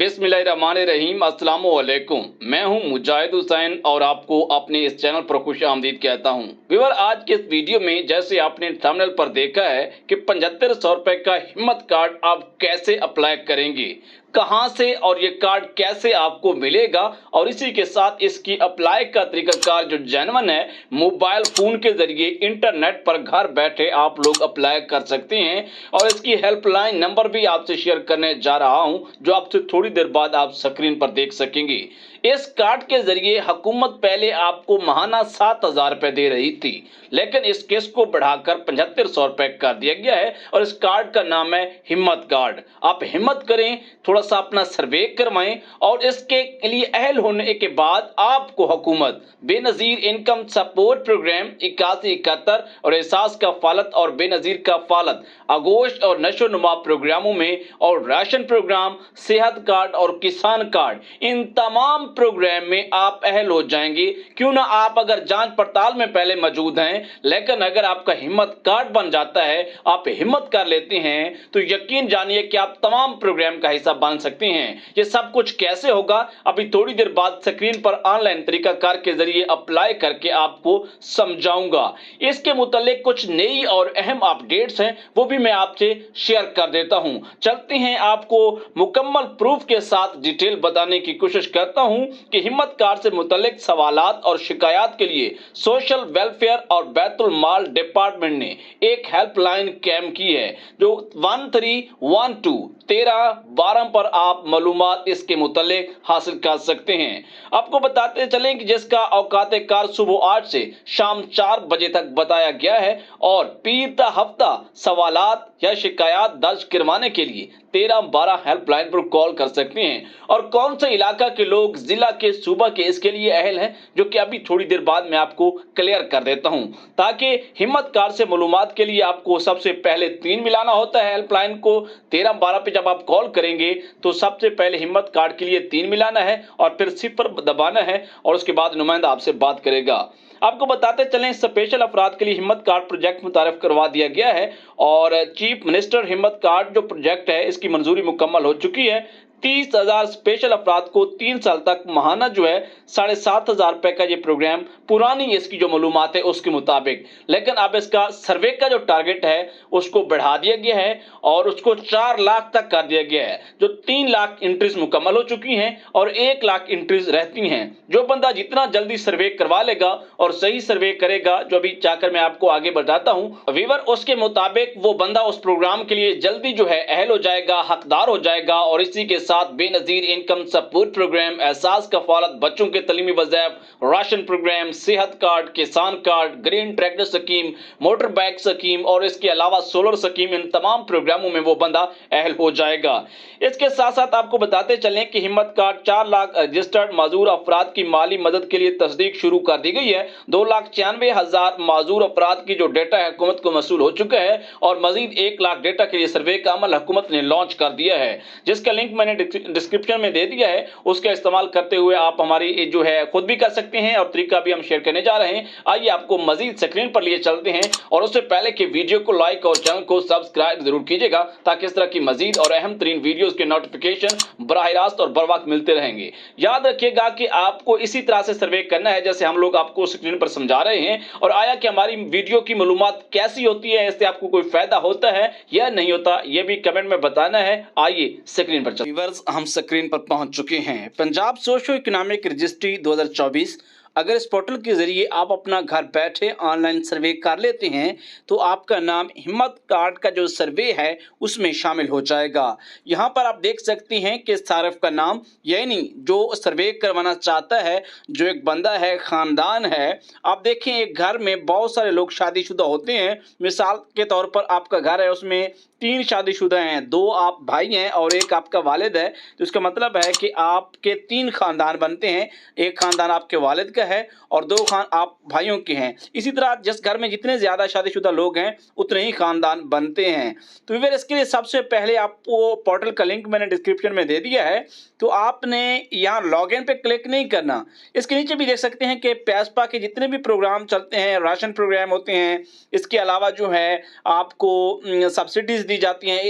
बिस्मिल्लाहिर्रहमानिर्रहीम। अस्सलाम वालेकुम। मैं हूं मुजाहिद हुसैन और आपको अपने इस चैनल पर खुश आमदीद कहता हूं। व्यूअर, आज के इस वीडियो में जैसे आपने थंबनेल पर देखा है कि 7500 रुपए का हिम्मत कार्ड आप कैसे अप्लाई करेंगे, कहां से और ये कार्ड कैसे आपको मिलेगा, और इसी के साथ इसकी अप्लाई का तरीकाकार जो जेन्युइन है, मोबाइल फोन के जरिए इंटरनेट पर घर बैठे आप लोग अप्लाई कर सकते हैं। और इसकी हेल्पलाइन नंबर भी आपसे शेयर करने जा रहा हूं, जो आपसे थोड़ी देर बाद आप स्क्रीन पर देख सकेंगे। इस कार्ड के जरिए हुकूमत पहले आपको महाना 7,000 रुपए दे रही थी, लेकिन इस केस को बढ़ाकर 7500 रुपए कर दिया गया है और इस कार्ड का नाम है हिम्मत कार्ड। आप हिम्मत करें, थोड़ा सा अपना सर्वे करवाएं और इसके लिए अहल होने के बाद आपको हुकूमत बेनजीर इनकम सपोर्ट प्रोग्राम 8171 और एहसास कफालत और बेनजीर कफालत, आगोश और नशो नुमा प्रोग्रामों में और राशन प्रोग्राम, सेहत कार्ड और किसान कार्ड, इन तमाम प्रोग्राम में आप अहल हो जाएंगे। क्यों ना आप अगर जांच पड़ताल में पहले मौजूद हैं, लेकिन अगर आपका हिम्मत कार्ड बन जाता है, आप हिम्मत कर लेते हैं, तो यकीन जानिए कि आप तमाम प्रोग्राम का हिस्सा बन सकते हैं। ये सब कुछ कैसे होगा, अभी थोड़ी देर बाद स्क्रीन पर ऑनलाइन तरीकाकार के जरिए अप्लाई करके आपको समझाऊंगा। इसके मुतालिक कुछ नई और अहम अपडेट्स हैं, वो भी मैं आपसे शेयर कर देता हूं। चलते हैं, आपको मुकम्मल प्रूफ के साथ डिटेल बताने की कोशिश करता हूं कि हिम्मत कार्ड से मुतालिक सवालात और शिकायत के लिए सोशल वेलफेयर और बैतुल माल डिपार्टमेंट ने एक हेल्पलाइन कैम की है, जो 1312 1312 पर आप मालूमात इसके मुतालिक हासिल कर सकते हैं। आपको बताते चलें कि जिसका औकात कार सुबह 8 से शाम 4 बजे तक बताया गया है और पीर ता हफ्ता सवालात या शिकायत दर्ज करवाने के लिए 1312 हेल्पलाइन पर कॉल कर सकते हैं। और कौन से इलाका के लोग, जिला के, सूबा के इसके लिए अहल हैं, जो कि अभी थोड़ी देर बाद मैं आपको क्लियर कर देता हूं, ताकि हिम्मत कार्ड से मालूमात के लिए आपको सबसे पहले 3 मिलाना होता है। हेल्पलाइन को 1312 पे जब आप कॉल करेंगे तो सबसे पहले हिम्मत कार्ड के लिए 3 मिलाना है और फिर 0 दबाना है और उसके बाद नुमाइंदा आपसे बात करेगा। आपको बताते चलें, स्पेशल अफराद के लिए हिम्मत कार्ड प्रोजेक्ट मुतारफ करवा दिया गया है और चीफ मिनिस्टर हिम्मत कार्ड जो प्रोजेक्ट है, इसकी मंजूरी मुकम्मल हो चुकी है। 30,000 स्पेशल अफराद को 3 साल तक महाना जो है 7,500 रुपए का ये प्रोग्राम, पुरानी इसकी जो मालूमात है उसके मुताबिक, लेकिन अब इसका सर्वे का जो टारगेट है उसको बढ़ा दिया गया है और उसको 4 लाख तक कर दिया गया है। जो 3 लाख एंट्रीज मुकम्मल हो चुकी हैं और 1 लाख एंट्रीज रहती हैं। जो बंदा जितना जल्दी सर्वे करवा लेगा और सही सर्वे करेगा, जो अभी चाहकर मैं आपको आगे बताता हूं वीवर, उसके मुताबिक वो बंदा उस प्रोग्राम के लिए जल्दी जो है अहल हो जाएगा, हकदार हो जाएगा। और इसी के साथ बेनजीर इनकम सपोर्ट प्रोग्राम, एहसास कफालत, बच्चों के तलीमी वज़ाइफ, राशन प्रोग्राम, सेहत कार्ड, किसान card, green tractor scheme, motor bike scheme और इसके अलावा सोलर स्कीम, इन तमाम प्रोग्रामों में वो बंदा अहल हो जाएगा। इसके साथ साथ आपको बताते चलें कि हिम्मत कार्ड 4 लाख रजिस्टर्ड माजूर अफराद की माली मदद के लिए तस्दीक शुरू कर दी गई है। 2,96,000 माजूर अफराद की जो डेटा है हुकूमत को मसूल हो चुका है और मजीद 1 लाख डेटा के लिए सर्वे का अमल हुकूमत ने लॉन्च कर दिया है, जिसका लिंक मैंने डिस्क्रिप्शन में दे दिया है। उसका इस्तेमाल करते हुए आप हमारी जो है खुद भी कर सकते हैं और तरीका भी हम शेयर करने जा रहे हैं। आइए आपको मजीद स्क्रीन पर लिए चलते हैं और उससे पहले कि वीडियो को लाइक और चैनल को सब्सक्राइब जरूर कीजिएगा, ताकि इस तरह की मजीद और अहम तरीन वीडियोस के नोटिफिकेशन बराह रास्त और बर वक्त मिलते रहेंगे। याद रखिएगा कि आपको इसी तरह से सर्वे करना है जैसे हम लोग आपको स्क्रीन पर समझा रहे हैं। और आया कि हमारी वीडियो की मालूमात कैसी होती है, इससे आपको कोई फायदा होता है या नहीं होता, यह भी कमेंट में बताना है। आइए स्क्रीन पर चलते हैं। हम स्क्रीन पर पहुंच चुके हैं। पंजाब सोशो इकोनॉमिक रजिस्ट्री 2024, अगर इस पोर्टल के जरिए आप अपना घर बैठे ऑनलाइन सर्वे कर लेते हैं तो आपका नाम हिम्मत कार्ड का जो सर्वे है उसमें शामिल हो जाएगा। यहाँ पर आप देख सकते हैं कि सारिफ का नाम, यानी जो सर्वे करवाना चाहता है, जो एक बंदा है, ख़ानदान है। आप देखें, एक घर में बहुत सारे लोग शादीशुदा होते हैं। मिसाल के तौर पर आपका घर है, उसमें 3 शादीशुदा हैं, 2 आप भाई हैं और 1 आपका वालिद है। तो इसका मतलब है कि आपके 3 ख़ानदान बनते हैं। एक ख़ानदान आपके वालिद का का है और 2 खान आप भाइयों के हैं। इसी तरह जिस घर में जितने ज़्यादा शादीशुदा लोग हैं उतने ही खानदान बनते हैं। तो व्यूअर इसके लिए सबसे पहले आपको पोर्टल का लिंक मैंने डिस्क्रिप्शन में दे दिया है, तो आपने यहाँ लॉगिन पे क्लिक नहीं करना। इसके नीचे भी देख सकते हैं कि पैसपा के जितने भी प्रोग्राम चलते हैं, राशन प्रोग्राम होते हैं, इसके अलावा जो है आपको सब्सिडीज दी जाती हैं,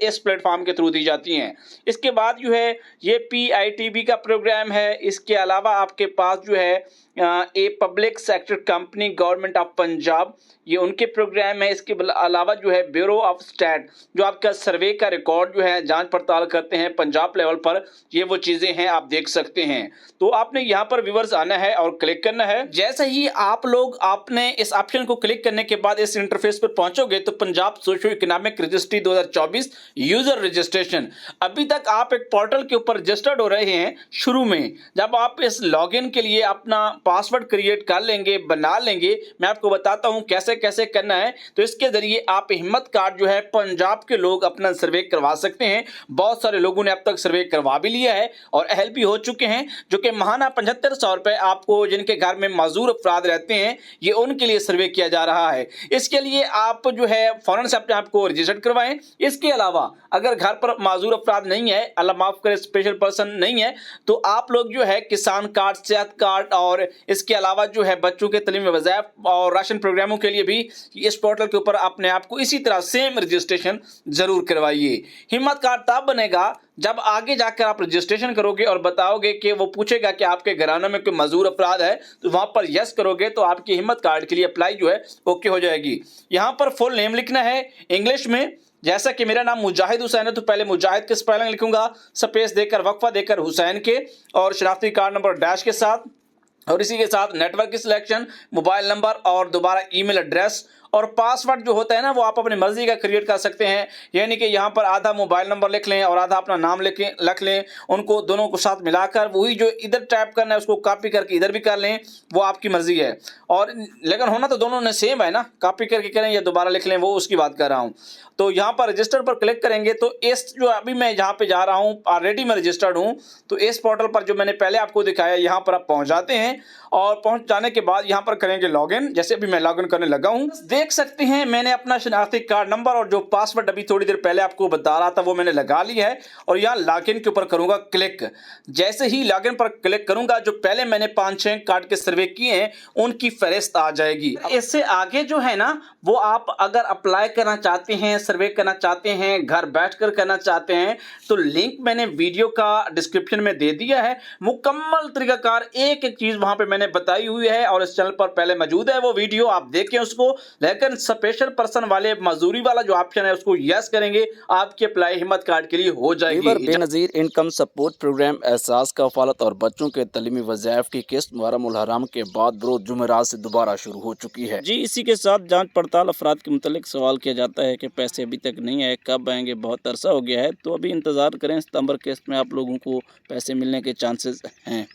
इस प्लेटफॉर्म के थ्रू दी जाती हैं। इसके बाद जो है ये PITB का प्रोग्राम है। इसके अलावा आपके पास जो है a public sector company government of Punjab, ये उनके प्रोग्राम है। इसके अलावा जो है ब्यूरो ऑफ स्टैट जो आपका सर्वे का रिकॉर्ड जो है जांच पड़ताल करते हैं पंजाब लेवल पर, ये वो चीज़ें हैं आप देख सकते हैं। तो आपने यहाँ पर व्यूअर्स आना है और क्लिक करना है। जैसे ही आपने इस ऑप्शन को क्लिक करने के बाद इस इंटरफेस पर पहुंचोगे तो Punjab socio economic registry 2024 user registration, अभी तक आप एक पोर्टल के ऊपर रजिस्टर्ड हो रहे हैं। शुरू में जब आप इस लॉगिन के लिए अपना पासवर्ड क्रिएट कर लेंगे, बना लेंगे, मैं आपको बताता हूं कैसे कैसे करना है। तो इसके जरिए आप हिम्मत कार्ड जो है पंजाब के लोग अपना सर्वे करवा सकते हैं। बहुत सारे लोगों ने अब तक सर्वे करवा भी लिया है और अहल भी हो चुके हैं, जो कि महाना 7500 रुपए आपको जिनके घर में माजूर अफराद रहते हैं, ये उनके लिए सर्वे किया जा रहा है। इसके लिए आप जो है फौरन से अपने आप को रजिस्टर करवाएं। इसके अलावा अगर घर पर माजूर अफराद नहीं है, अल्लाह माफ करे स्पेशल पर्सन नहीं है, तो आप लोग जो है किसान कार्ड, सेहत कार्ड और इसके अलावा जो है बच्चों के तलीमी वज़ाइफ और राशन प्रोग्रामों के लिए भी इस पोर्टल के ऊपर अपने आप को इसी तरह सेम रजिस्ट्रेशन जरूर करवाइए। हिम्मत कार्ड तब बनेगा जब आगे जाकर आप रजिस्ट्रेशन करोगे और बताओगे कि वो पूछेगा कि आपके घराने में कोई मजदूर अफराद है, तो वहां पर यस करोगे तो आपकी हिम्मत कार्ड के लिए अप्लाई जो है ओके हो जाएगी। यहां पर फुल नेम लिखना है इंग्लिश में। जैसा कि मेरा नाम मुजाहिद हुसैन है तो पहले मुजाहिद के स्पेलिंग लिखूंगा, स्पेस देकर वक्फा देकर हुसैन के, और शनाख्ती कार्ड नंबर डैश के साथ, और इसी के साथ नेटवर्क की सिलेक्शन, मोबाइल नंबर और दोबारा ईमेल एड्रेस। और पासवर्ड जो होता है ना वो आप अपनी मर्जी का क्रिएट कर सकते हैं, यानी कि यहाँ पर आधा मोबाइल नंबर लिख लें और आधा अपना नाम लिख लें, उनको दोनों को साथ मिलाकर वही जो इधर टाइप करना है उसको कॉपी करके इधर भी कर लें, वो आपकी मर्जी है। और लेकिन होना तो दोनों ने सेम है ना, कॉपी करके करें या दोबारा लिख लें, वो उसकी बात कर रहा हूँ। तो यहाँ पर रजिस्टर पर क्लिक करेंगे तो इस जो अभी मैं यहाँ पे जा रहा हूँ, ऑलरेडी मैं रजिस्टर्ड हूँ, तो इस पोर्टल पर जो मैंने पहले आपको दिखाया यहाँ पर आप पहुँच जाते हैं और पहुँच जाने के बाद यहाँ पर करेंगे लॉगिन। जैसे अभी मैं लॉगिन करने लगा हूँ, देख सकते हैं मैंने अपना शनाख्ती कार्ड नंबर और जो पासवर्ड अभी थोड़ी देर पहले आपको बता रहा था वो मैंने लगा लिया है और यहाँ लॉगिन के ऊपर करूंगा क्लिक। जैसे ही लॉगिन पर क्लिक करूंगा जो पहले मैंने 5-6 कार्ड के सर्वे किए हैं उनकी फहरिस्त आ जाएगी। इससे आगे जो है ना वो आप अगर अप्लाई करना चाहते हैं, सर्वे करना चाहते हैं, घर बैठकर करना चाहते हैं, तो लिंक मैंने वीडियो का डिस्क्रिप्शन में दे दिया है। मुकम्मल तरीकाकार एक एक चीज वहां पे मैंने बताई हुई है और इस चैनल पर पहले मौजूद है, वो वीडियो आप देखें उसको। लेकिन स्पेशल पर्सन वाले मजदूरी वाला जो ऑप्शन है उसको यस करेंगे, आपकी अप्लाई हिम्मत कार्ड के लिए हो जाएगी। बेनज़ीर इनकम सपोर्ट प्रोग्राम एहसास कफालत और बच्चों के तलीमी वज़ाइफ की किस्त मुहर्रम उल हराम के बाद बरोज़ जुमेरात से दोबारा शुरू हो चुकी है। जी, इसी के साथ जांच पड़ताल अफराद के मुतल्लिक सवाल किया जाता है कि पैसे अभी तक नहीं आए, कब आएंगे, बहुत अरसा हो गया है, तो अभी इंतज़ार करें। सितंबर किस्त में आप लोगों को पैसे मिलने के चांसेस हैं।